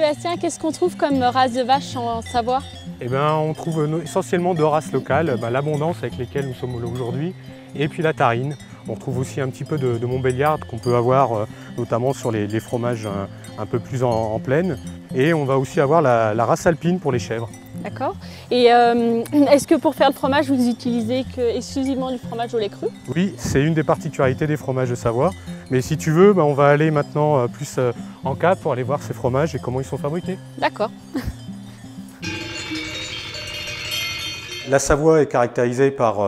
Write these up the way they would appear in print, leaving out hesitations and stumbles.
Sébastien, qu'est-ce qu'on trouve comme race de vache en Savoie? Eh bien, on trouve essentiellement deux races locales, l'Abondance avec lesquelles nous sommes là aujourd'hui, et puis la Tarine. On retrouve aussi un petit peu de Montbéliarde qu'on peut avoir notamment sur les fromages un peu plus en plaine. Et on va aussi avoir la race alpine pour les chèvres. D'accord. Et est-ce que pour faire le fromage, vous utilisez exclusivement du fromage au lait cru? Oui, c'est une des particularités des fromages de Savoie. Mais si tu veux, on va aller maintenant plus en cave pour aller voir ces fromages et comment ils sont fabriqués. D'accord. La Savoie est caractérisée par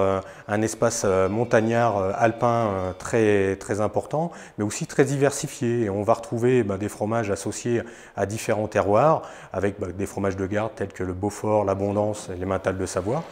un espace montagnard alpin très important, mais aussi très diversifié. Et on va retrouver des fromages associés à différents terroirs, avec des fromages de garde tels que le Beaufort, l'Abondance et l'Emmental de Savoie,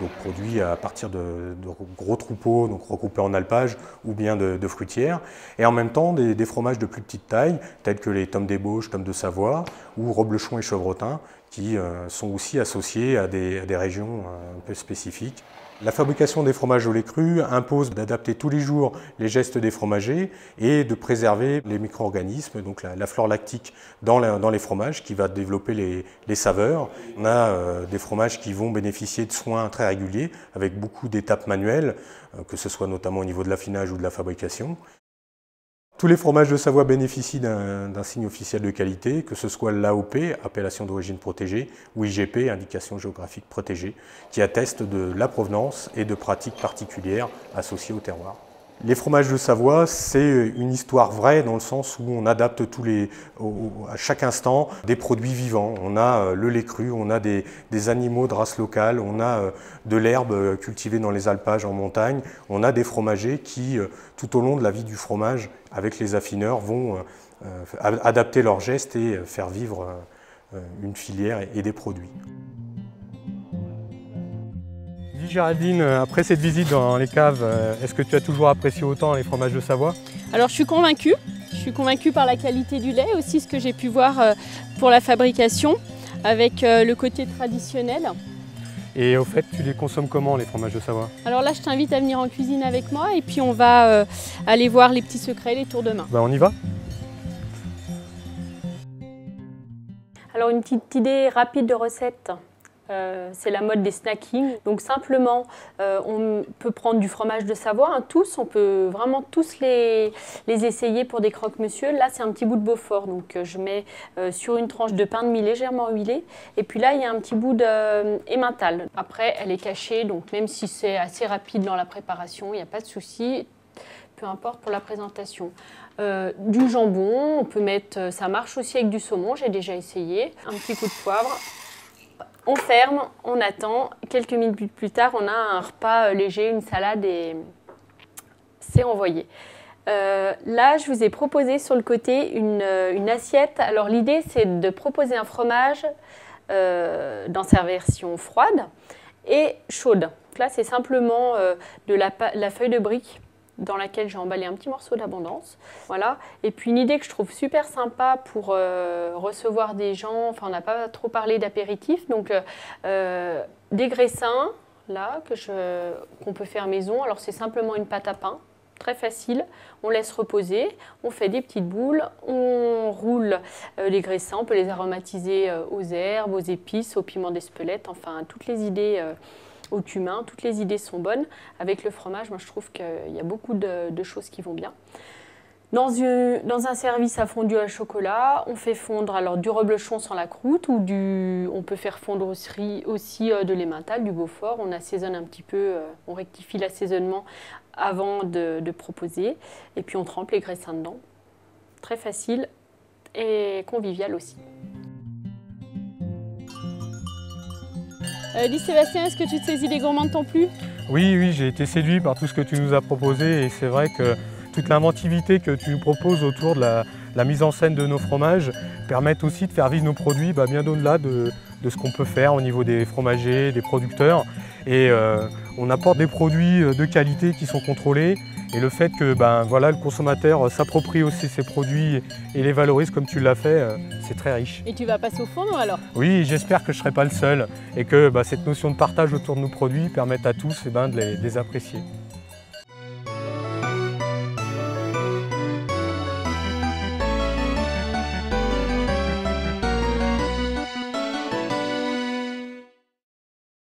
donc produits à partir de gros troupeaux, donc regroupés en alpage ou bien de fruitières. Et en même temps, des fromages de plus petite taille, tels que les tomes d'ébauche, tomes de Savoie ou Roblechon et Chevrotin, qui sont aussi associés à des régions un peu spécifiques. La fabrication des fromages au lait cru impose d'adapter tous les jours les gestes des fromagers et de préserver les micro-organismes, donc la flore lactique dans les fromages qui va développer les saveurs. On a des fromages qui vont bénéficier de soins très réguliers avec beaucoup d'étapes manuelles, que ce soit notamment au niveau de l'affinage ou de la fabrication. Tous les fromages de Savoie bénéficient d'un signe officiel de qualité, que ce soit l'AOP, appellation d'origine protégée, ou IGP, indication géographique protégée, qui atteste de la provenance et de pratiques particulières associées au terroir. Les fromages de Savoie, c'est une histoire vraie dans le sens où on adapte à chaque instant des produits vivants. On a le lait cru, on a des animaux de race locale, on a de l'herbe cultivée dans les alpages en montagne, on a des fromagers qui, tout au long de la vie du fromage, avec les affineurs, vont adapter leurs gestes et faire vivre une filière et des produits. Dis Géraldine, après cette visite dans les caves, est-ce que tu as toujours apprécié autant les fromages de Savoie? Alors je suis convaincue. Je suis convaincue par la qualité du lait, aussi ce que j'ai pu voir pour la fabrication, avec le côté traditionnel. Et au fait, tu les consommes comment les fromages de Savoie? Alors là, je t'invite à venir en cuisine avec moi et puis on va aller voir les petits secrets, les tours de main. On y va? Alors une petite idée rapide de recette. C'est la mode des snackings. Donc simplement, on peut prendre du fromage de Savoie, tous, on peut vraiment tous les essayer pour des croque-monsieur. Là, c'est un petit bout de Beaufort, donc je mets sur une tranche de pain de mie légèrement huilé. Et puis là, il y a un petit bout d'emmental. Après, elle est cachée, donc même si c'est assez rapide dans la préparation, il n'y a pas de souci, peu importe pour la présentation. Du jambon, on peut mettre, ça marche aussi avec du saumon, j'ai déjà essayé. Un petit coup de poivre. On ferme, on attend. Quelques minutes plus tard, on a un repas léger, une salade et c'est envoyé. Là, je vous ai proposé sur le côté une assiette. Alors l'idée, c'est de proposer un fromage dans sa version froide et chaude. Là, c'est simplement de la feuille de brique dans laquelle j'ai emballé un petit morceau d'Abondance. Voilà. Et puis une idée que je trouve super sympa pour recevoir des gens, enfin on n'a pas trop parlé d'apéritif, donc des graissins, là, qu'on peut faire maison. Alors c'est simplement une pâte à pain, très facile, on laisse reposer, on fait des petites boules, on roule les graissins, on peut les aromatiser aux herbes, aux épices, au piment d'Espelette, enfin toutes les idées au cumin, toutes les idées sont bonnes. Avec le fromage, moi je trouve qu'il y a beaucoup de choses qui vont bien. Dans un service à fondu à chocolat, on fait fondre alors du Roblechon sans la croûte ou on peut faire fondre aussi de l'Emmental, du Beaufort. On assaisonne un petit peu, on rectifie l'assaisonnement avant de proposer. Et puis on trempe les graissins dedans. Très facile et convivial aussi. Dis Sébastien, est-ce que tu te saisis des gourmands de ton plus? Oui, j'ai été séduit par tout ce que tu nous as proposé et c'est vrai que toute l'inventivité que tu nous proposes autour de la mise en scène de nos fromages permettent aussi de faire vivre nos produits bien au-delà de ce qu'on peut faire au niveau des fromagers, des producteurs. Et on apporte des produits de qualité qui sont contrôlés. Et le fait que le consommateur s'approprie aussi ces produits et les valorise comme tu l'as fait, c'est très riche. Et tu vas passer au fourneau alors? Oui, j'espère que je ne serai pas le seul et que cette notion de partage autour de nos produits permette à tous de les apprécier.